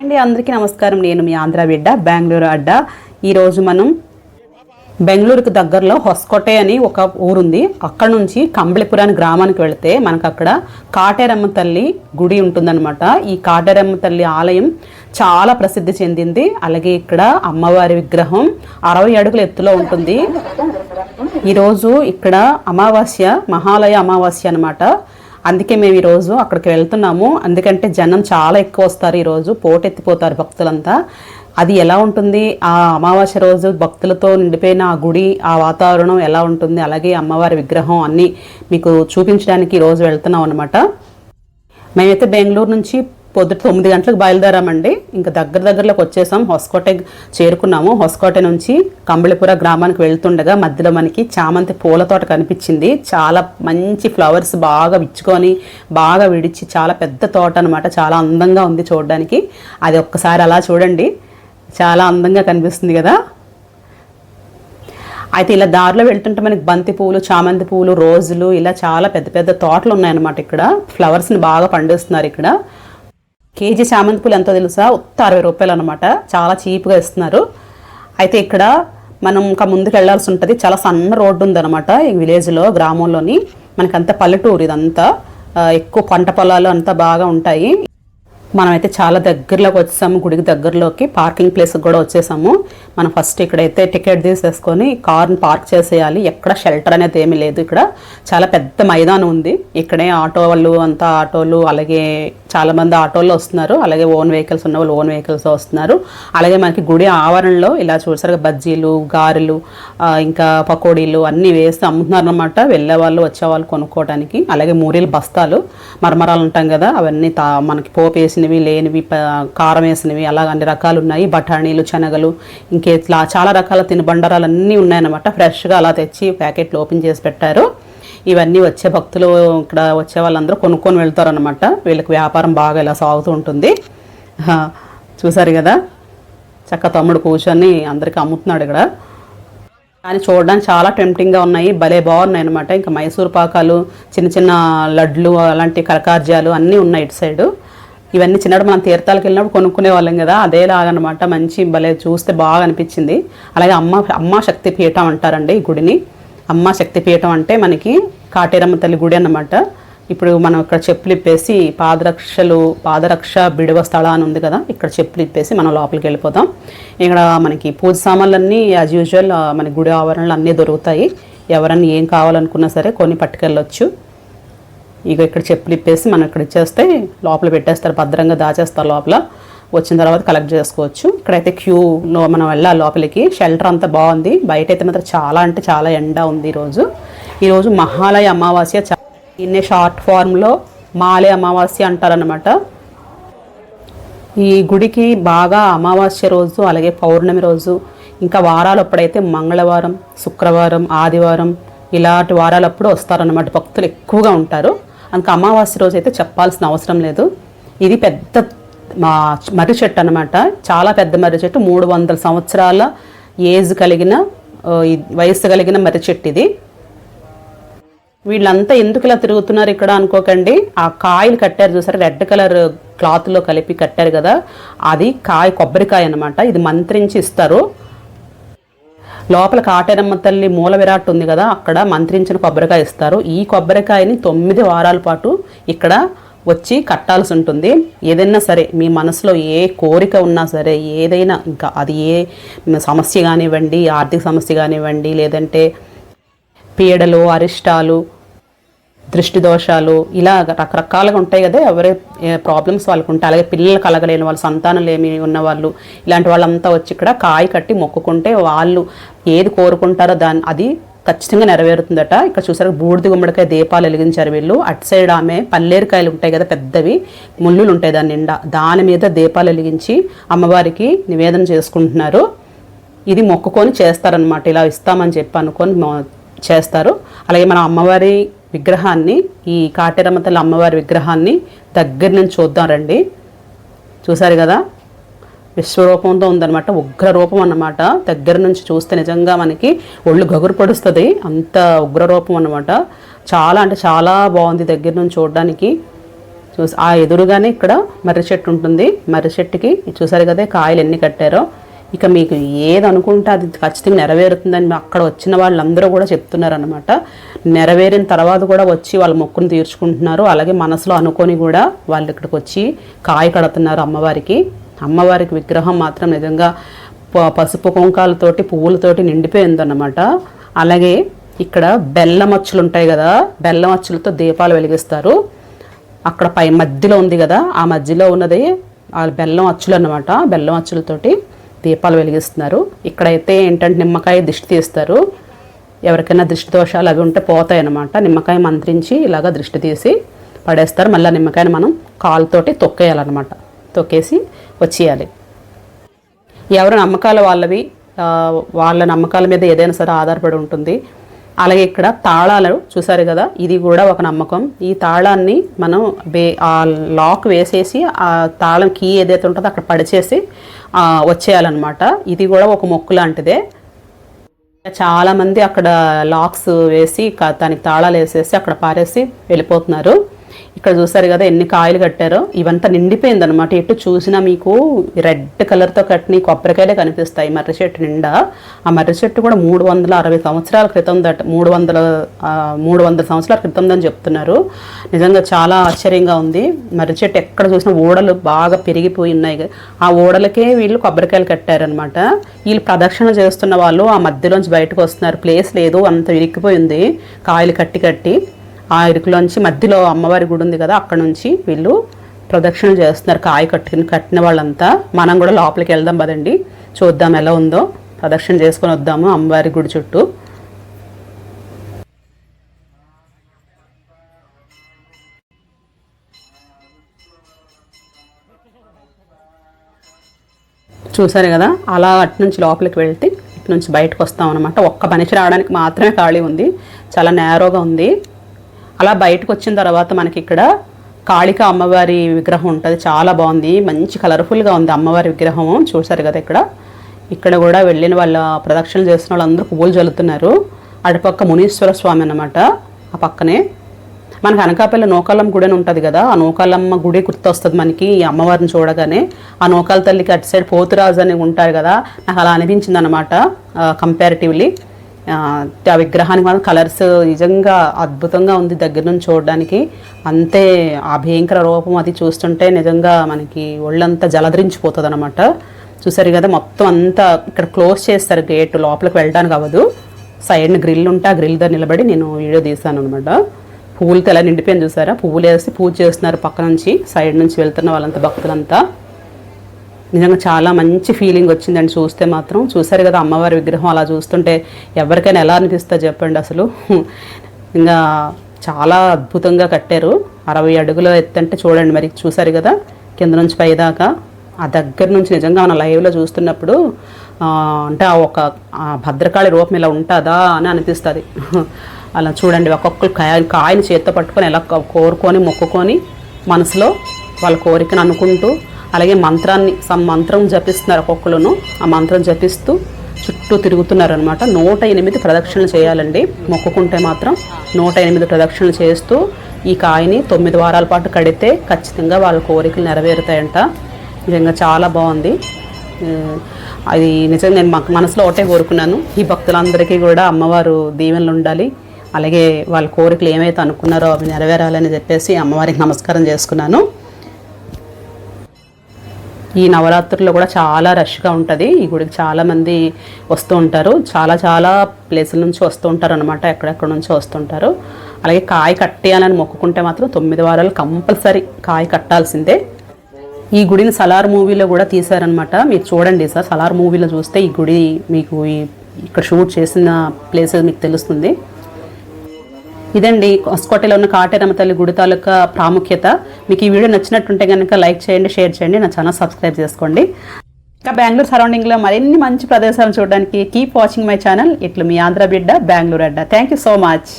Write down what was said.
అందరికీ నమస్కారం. నేను మీ ఆంధ్ర బిడ్డ బెంగళూరు అడ్డ. ఈరోజు మనం బెంగళూరుకు దగ్గరలో హొస్కోటే అని ఒక ఊరుంది. అక్కడ నుంచి కంబళిపురం గ్రామానికి వెళితే మనకు అక్కడ కాటేరమ్మ తల్లి గుడి ఉంటుందన్నమాట. ఈ కాటేరమ్మ తల్లి ఆలయం చాలా ప్రసిద్ధి చెందింది. అలాగే ఇక్కడ అమ్మవారి విగ్రహం 60 అడుగుల ఎత్తులో ఉంటుంది. ఈరోజు ఇక్కడ అమావాస్య, మహాలయ అమావాస్య అనమాట. అందుకే మేము ఈరోజు అక్కడికి వెళ్తున్నాము. ఎందుకంటే జనం చాలా ఎక్కువ వస్తారు. ఈరోజు పోటెత్తిపోతారు భక్తులంతా. అది ఎలా ఉంటుంది, ఆ అమావాస్య రోజు భక్తులతో నిండిపోయిన ఆ గుడి, ఆ వాతావరణం ఎలా ఉంటుంది, అలాగే అమ్మవారి విగ్రహం అన్నీ మీకు చూపించడానికి ఈరోజు వెళ్తున్నాం అనమాట. మేమైతే బెంగళూరు నుంచి పొద్దుట 9 గంటలకు బయలుదేరామండి. ఇంకా దగ్గరలోకి వచ్చేసాం. హొస్కోటే చేరుకున్నాము. హొస్కోటే నుంచి కంబళిపుర గ్రామానికి వెళ్తుండగా మధ్యలో మనకి చామంతి పూల తోట కనిపించింది. చాలా మంచి ఫ్లవర్స్ బాగా విచ్చుకొని బాగా విడిచి చాలా పెద్ద తోట అనమాట. చాలా అందంగా ఉంది చూడడానికి. అది ఒక్కసారి అలా చూడండి, చాలా అందంగా కనిపిస్తుంది కదా. అయితే ఇలా దారిలో వెళ్తుంటే మనకి బంతి పువ్వులు, చామంతి పువ్వులు, రోజులు ఇలా చాలా పెద్ద పెద్ద తోటలు ఉన్నాయన్నమాట. ఇక్కడ ఫ్లవర్స్ని బాగా పండిస్తున్నారు. ఇక్కడ కేజీ చామంతి పూలు ఎంతో తెలుసా? ఉత్త 60 రూపాయలు అనమాట. చాలా చీప్గా ఇస్తున్నారు. అయితే ఇక్కడ మనం ఇంకా ముందుకు వెళ్లాల్సి ఉంటుంది. చాలా సన్న రోడ్డు ఉందన్నమాట ఈ విలేజ్లో, గ్రామంలోని. మనకంతా పల్లెటూరు ఇదంతా. ఎక్కువ పంట పొలాలు అంతా బాగా ఉంటాయి. మనమైతే చాలా దగ్గరలోకి వచ్చేసాము. గుడికి దగ్గరలోకి పార్కింగ్ ప్లేస్కి కూడా వచ్చేసాము. మనం ఫస్ట్ ఇక్కడైతే టికెట్ తీసేసుకొని కార్ని పార్క్ చేసేయాలి. ఎక్కడ షెల్టర్ అనేది ఏమీ లేదు. ఇక్కడ చాలా పెద్ద మైదానం ఉంది. ఇక్కడే ఆటో వాళ్ళు అంతా ఆటోలు, అలాగే చాలామంది ఆటోల్లో వస్తున్నారు. అలాగే ఓన్ వెహికల్స్ ఉన్న వాళ్ళు ఓన్ వెహికల్స్ వస్తున్నారు. అలాగే మనకి గుడి ఆవరణలో ఇలా చూసారుగా బజ్జీలు, గారెలు, ఇంకా పకోడీలు అన్నీ వేసి అమ్ముతున్నారు అనమాట. వెళ్ళే వాళ్ళు వచ్చేవాళ్ళు కొనుక్కోవడానికి. అలాగే మూరీలు బస్తాలు, మరమరాలు ఉంటాం కదా, అవన్నీ మనకి పోపు వేసినవి, లేనివి, కారం వేసినవి, అలాగ అన్ని రకాలు ఉన్నాయి. బఠానీలు, శనగలు, ఇంకేట్లా చాలా రకాల తినుబండరాలు అన్నీ ఉన్నాయన్నమాట. ఫ్రెష్గా అలా తెచ్చి ప్యాకెట్లు ఓపెన్ చేసి పెట్టారు. ఇవన్నీ వచ్చే భక్తులు, ఇక్కడ వచ్చే వాళ్ళందరూ కొనుక్కొని వెళ్తారనమాట. వీళ్ళకి వ్యాపారం బాగా ఇలా సాగుతూ ఉంటుంది. చూసారు కదా, చక్క తమ్ముడు కూర్చొని అందరికీ అమ్ముతున్నాడు ఇక్కడ. కానీ చూడడానికి చాలా టెంప్టింగ్గా ఉన్నాయి, భలే బాగున్నాయి అనమాట. ఇంకా మైసూర్ పాకాలు, చిన్న చిన్న లడ్లు, అలాంటి కరకార్యాలు అన్నీ ఉన్నాయి ఇటు సైడు. ఇవన్నీ చిన్నప్పుడు మనం తీర్థాలకు వెళ్ళినప్పుడు కొనుక్కునే వాళ్ళం కదా, అదేలాగనమాట. మంచి భలే చూస్తే బాగా అనిపించింది. అలాగే అమ్మ శక్తి పీఠం అంటారండి ఈ గుడిని. అమ్మ శక్తి పీఠం అంటే మనకి కాటేరమ్మ తల్లి గుడి అన్నమాట. ఇప్పుడు మనం ఇక్కడ చెప్పులు ఇప్పేసి పాదరక్ష బిడువ స్థలం అని ఉంది కదా, ఇక్కడ చెప్పులు ఇప్పేసి మనం లోపలికి వెళ్ళిపోతాం. ఇక్కడ మనకి పూజ సామాన్లన్నీ యాజ్ యూజువల్ మన గుడి ఆవరణలు అన్నీ దొరుకుతాయి. ఎవరన్నా ఏం కావాలనుకున్నా సరే కొన్ని పట్టుకెళ్ళొచ్చు. ఇక ఇక్కడ చెప్పులు ఇప్పేసి మనం ఇక్కడ ఇచ్చేస్తే లోపల పెట్టేస్తారు, భద్రంగా దాచేస్తారు. లోపల వచ్చిన తర్వాత కలెక్ట్ చేసుకోవచ్చు. ఇక్కడైతే క్యూలో మనం వెళ్ళాలి లోపలికి. షెల్టర్ అంతా బాగుంది. బయట అయితే మాత్రం చాలా అంటే చాలా ఎండ ఉంది ఈరోజు మహాలయ అమావాస్య. దీన్నే షార్ట్ ఫార్మ్లో మాలయ అమావాస్య అంటారనమాట. ఈ గుడికి బాగా అమావాస్య రోజు, అలాగే పౌర్ణమి రోజు, ఇంకా వారాలు అప్పుడైతే మంగళవారం, శుక్రవారం, ఆదివారం ఇలాంటి వారాలప్పుడు వస్తారనమాట. భక్తులు ఎక్కువగా ఉంటారు. అందుకే అమావాస్య రోజు అయితే చెప్పాల్సిన అవసరం లేదు. ఇది పెద్ద మర్రి చెట్టు అనమాట. చాలా పెద్ద మర్రి చెట్టు. 300 సంవత్సరాల వయసు కలిగిన మర్రి చెట్టు ఇది. వీళ్ళంతా ఎందుకు ఇలా తిరుగుతున్నారు ఇక్కడ అనుకోకండి. ఆ కాయలు కట్టారు చూసారు, రెడ్ కలర్ క్లాత్లో కలిపి కట్టారు కదా, అది కొబ్బరికాయ అనమాట. ఇది మంత్రించి ఇస్తారు. లోపల కాటేరమ్మ తల్లి మూల విరాట్ ఉంది కదా, అక్కడ మంత్రించిన కొబ్బరికాయ ఇస్తారు. ఈ కొబ్బరికాయని 9 వారాల పాటు ఇక్కడ వచ్చి కట్టాల్సి ఉంటుంది. ఏదైనా సరే మీ మనసులో ఏ కోరిక ఉన్నా సరే, ఏదైనా ఇంకా అది ఏ సమస్య కానివ్వండి, ఆర్థిక సమస్య కానివ్వండి, లేదంటే పీడలు, అరిష్టాలు, దృష్టి దోషాలు, ఇలా రకరకాలుగా ఉంటాయి కదా. ఎవరి ప్రాబ్లమ్స్ వాళ్ళకు ఉంటాయి. అలాగే పిల్లలు కలగలేని వాళ్ళు, సంతానం ఏమి ఉన్నవాళ్ళు, ఇలాంటి వాళ్ళంతా వచ్చి ఇక్కడ కాయ కట్టి మొక్కుకుంటే వాళ్ళు ఏది కోరుకుంటారో అది ఖచ్చితంగా నెరవేరుతుందట. ఇక్కడ చూసారు బూడిద గుమ్మడికాయ దీపాలు వెలిగించారు వీళ్ళు. అటు సైడ్ ఆమె పల్లేరుకాయలు ఉంటాయి కదా, పెద్దవి ముళ్ళులు ఉంటాయి దాని నిండా, దాని మీద దీపాలు వెలిగించి అమ్మవారికి నివేదన చేసుకుంటున్నారు. ఇది మొక్కుకొని చేస్తారనమాట. ఇలా ఇస్తామని చెప్పి అనుకొని చేస్తారు. అలాగే మన అమ్మవారి విగ్రహాన్ని, ఈ కాటేరమ్మ తల్లి అమ్మవారి విగ్రహాన్ని దగ్గర నుంచి చూద్దాం రండి. చూసారు కదా, విశ్వరూపంతో ఉందన్నమాట. ఉగ్ర రూపం అన్నమాట. దగ్గర నుంచి చూస్తే నిజంగా మనకి ఒళ్ళు గగురు పడుస్తుంది, అంత ఉగ్ర రూపం అన్నమాట. చాలా అంటే చాలా బాగుంది దగ్గర నుంచి చూడడానికి. ఆ ఎదురుగానే ఇక్కడ మర్రి చెట్టు ఉంటుంది. మర్రి చెట్టుకి చూసారు కదా కాయలు ఎన్ని కట్టారో. ఇక మీకు ఏది అనుకుంటే అది ఖచ్చితంగా నెరవేరుతుందని అక్కడ వచ్చిన వాళ్ళందరూ కూడా చెప్తున్నారనమాట. నెరవేరిన తర్వాత కూడా వచ్చి వాళ్ళ మొక్కును తీర్చుకుంటున్నారు. అలాగే మనసులో అనుకొని కూడా వాళ్ళు ఇక్కడికి వచ్చి కాయ కడుతున్నారు అమ్మవారికి. అమ్మవారికి విగ్రహం మాత్రం నిజంగా పసుపు కుంకాలతోటి పువ్వులతోటి నిండిపోయిందన్నమాట. అలాగే ఇక్కడ బెల్లం అచ్చులు ఉంటాయి కదా, బెల్లం అచ్చులతో దీపాలు వెలిగిస్తారు. అక్కడ పై మధ్యలో ఉంది కదా, ఆ మధ్యలో ఉన్నది ఆ బెల్లం అచ్చులు అన్నమాట. బెల్లం అచ్చులతోటి దీపాలు వెలిగిస్తున్నారు. ఇక్కడైతే ఏంటంటే నిమ్మకాయ దిష్టి తీస్తారు. ఎవరికైనా దృష్టి దోషాలు అవి ఉంటే పోతాయి అన్నమాట. నిమ్మకాయ మంత్రించి ఇలాగ దృష్టి తీసి పడేస్తారు. మళ్ళీ నిమ్మకాయని మనం కాలుతోటి తొక్కేయాలన్నమాట. తొక్కేసి వచ్చేయాలి. ఎవరి నమ్మకాలు వాళ్ళవి, వాళ్ళ నమ్మకాల మీద ఏదైనా సరే ఆధారపడి ఉంటుంది. అలాగే ఇక్కడ తాళాలు చూసారు కదా, ఇది కూడా ఒక నమ్మకం. ఈ తాళాన్ని మనం ఆ లాక్ వేసేసి ఆ తాళం కీ ఏదైతే ఉంటుందో అక్కడ పడిచేసి వచ్చేయాలన్నమాట. ఇది కూడా ఒక మొక్కు లాంటిదే. చాలామంది అక్కడ లాక్స్ వేసి దానికి తాళాలు వేసేసి అక్కడ పారేసి వెళ్ళిపోతున్నారు. ఇక్కడ చూసారు కదా ఎన్ని కాయలు కట్టారో. ఇవంతా నిండిపోయిందనమాట. ఎటు చూసినా మీకు రెడ్ కలర్తో కట్టిన కొబ్బరికాయలే కనిపిస్తాయి మర్రి చెట్టు నిండా. ఆ మర్రి చెట్టు కూడా 360 సంవత్సరాల క్రితం 300 సంవత్సరాల క్రితం అని చెప్తున్నారు. నిజంగా చాలా ఆశ్చర్యంగా ఉంది. మర్రి చెట్టు ఎక్కడ చూసినా ఓడలు బాగా పెరిగిపోయి ఉన్నాయి. ఆ ఓడలకే వీళ్ళు కొబ్బరికాయలు కట్టారనమాట. వీళ్ళు ప్రదక్షిణ చేస్తున్న వాళ్ళు ఆ మధ్యలోంచి బయటకు వస్తున్నారు. ప్లేస్ లేదు, అంత ఇరిక్కిపోయింది కాయలు కట్టి కట్టి. ఆ ఇరుకులోంచి మధ్యలో అమ్మవారి గుడి ఉంది కదా, అక్కడ నుంచి వీళ్ళు ప్రదక్షిణలు చేస్తున్నారు కాయ కట్టిన వాళ్ళంతా. మనం కూడా లోపలికి వెళ్దాం పదండి, చూద్దాం ఎలా ఉందో. ప్రదక్షిణ చేసుకొని వద్దాము అమ్మవారి గుడి చుట్టూ. చూసారు కదా, అలా అటు నుంచి లోపలికి వెళ్తే ఇటు నుంచి బయటకు వస్తాం అనమాట. ఒక్క మనిషి రావడానికి మాత్రమే ఖాళీ ఉంది, చాలా నేరోగా ఉంది. అలా బయటకు వచ్చిన తర్వాత మనకి ఇక్కడ కాళిక అమ్మవారి విగ్రహం ఉంటుంది. చాలా బాగుంది, మంచి కలర్ఫుల్గా ఉంది అమ్మవారి విగ్రహం. చూసారు కదా ఇక్కడ కూడా వెళ్ళిన వాళ్ళ ప్రదక్షిణలు చేసిన వాళ్ళందరూ పువ్వులు చల్లుతున్నారు. అటుపక్క మునీశ్వర స్వామి అన్నమాట. ఆ పక్కనే మనకి అనకాపల్లి నూకాలమ్మ గుడి అని ఉంటుంది కదా, ఆ నూకాలమ్మ గుడి గుర్తొస్తుంది మనకి ఈ అమ్మవారిని చూడగానే. ఆ నూకాల తల్లికి అటు సైడ్ పోతురాజు అని ఉంటారు కదా, నాకు అలా అనిపించింది అనమాట కంపారిటివ్లీ. ఆ విగ్రహానికి మాత్రం కలర్స్ నిజంగా అద్భుతంగా ఉంది దగ్గర నుంచి చూడడానికి. అంతే ఆ భయంకర రూపం అది చూస్తుంటే నిజంగా మనకి ఒళ్ళంతా జలధరించిపోతుంది అనమాట. చూసారు కదా, మొత్తం అంతా ఇక్కడ క్లోజ్ చేస్తారు గేట్, లోపలికి వెళ్ళడానికి అవ్వదు. సైడ్ని గ్రిల్ ఉంటే ఆ గ్రిల్ దగ్గర నిలబడి నేను వీడియో తీసాను అనమాట. పువ్వులతో ఎలా నిండిపోయింది చూసారా, పువ్వులు వేసి పూజ చేస్తున్నారు పక్క నుంచి, సైడ్ నుంచి వెళ్తున్న వాళ్ళంతా భక్తులంతా. నిజంగా చాలా మంచి ఫీలింగ్ వచ్చిందండి చూస్తే మాత్రం. చూసారు కదా అమ్మవారి విగ్రహం అలా చూస్తుంటే ఎవరికైనా ఎలా అనిపిస్తుంది చెప్పండి అసలు. ఇంకా చాలా అద్భుతంగా కట్టారు. 60 అడుగుల ఎత్తంటే చూడండి మరి. చూసారు కదా కింద నుంచి పైదాకా. ఆ దగ్గర నుంచి నిజంగా మన లైవ్లో చూస్తున్నప్పుడు అంటే ఒక భద్రకాళి రూపం ఇలా ఉంటుందా అని అనిపిస్తుంది. అలా చూడండి, ఒక్కొక్కరు కాయని చేత్తో పట్టుకొని ఎలా కోరుకొని మొక్కుకొని మనసులో వాళ్ళ కోరికను అనుకుంటూ, అలాగే మంత్రం జపిస్తున్నారు ఒక్కొక్కరును. ఆ మంత్రం జపిస్తూ చుట్టూ తిరుగుతున్నారు అనమాట. 108 ప్రదక్షిణలు చేయాలండి మొక్కుకుంటే మాత్రం. 108 ప్రదక్షిణలు చేస్తూ ఈ కాయని 9 వారాల పాటు కడితే ఖచ్చితంగా వాళ్ళ కోరికలు నెరవేరుతాయంట. నిజంగా చాలా బాగుంది. అది నిజంగా నేను మనసులో ఒకటే కోరుకున్నాను, ఈ భక్తులందరికీ కూడా అమ్మవారు దీవెనలు ఉండాలి, అలాగే వాళ్ళ కోరికలు ఏమైతే అనుకున్నారో అవి నెరవేరాలని చెప్పేసి అమ్మవారికి నమస్కారం చేసుకున్నాను. ఈ నవరాత్రుల్లో కూడా చాలా రష్గా ఉంటుంది. ఈ గుడికి చాలామంది వస్తూ ఉంటారు. చాలా ప్లేసుల నుంచి వస్తూ ఉంటారు అనమాట, ఎక్కడెక్కడ నుంచి వస్తుంటారు. అలాగే కాయ కట్టేయాలని మొక్కుకుంటే మాత్రం 9 వారాలు కంపల్సరీ కాయ కట్టాల్సిందే. ఈ గుడిని సలార్ మూవీలో కూడా తీశారనమాట. మీరు చూడండి సార్, సలార్ మూవీలో చూస్తే ఈ గుడి మీకు ఇక్కడ షూట్ చేసిన ప్లేసెస్ మీకు తెలుస్తుంది. ఇదండి హొసకోటలో ఉన్న కాటేరమ్మ తల్లి గుడి తాలూకా ప్రాముఖ్యత. మీకు ఈ వీడియో నచ్చినట్టుంటే కనుక లైక్ చేయండి, షేర్ చేయండి, నా ఛానల్ సబ్స్క్రైబ్ చేసుకోండి. ఇంకా బెంగళూరు సరౌండింగ్లో మరిన్ని మంచి ప్రదేశాలు చూడడానికి కీప్ వాచింగ్ మై ఛానల్. ఇట్లు మీ ఆంధ్ర బిడ్డ, బెంగళూరు అడ్డ. Thank you so much.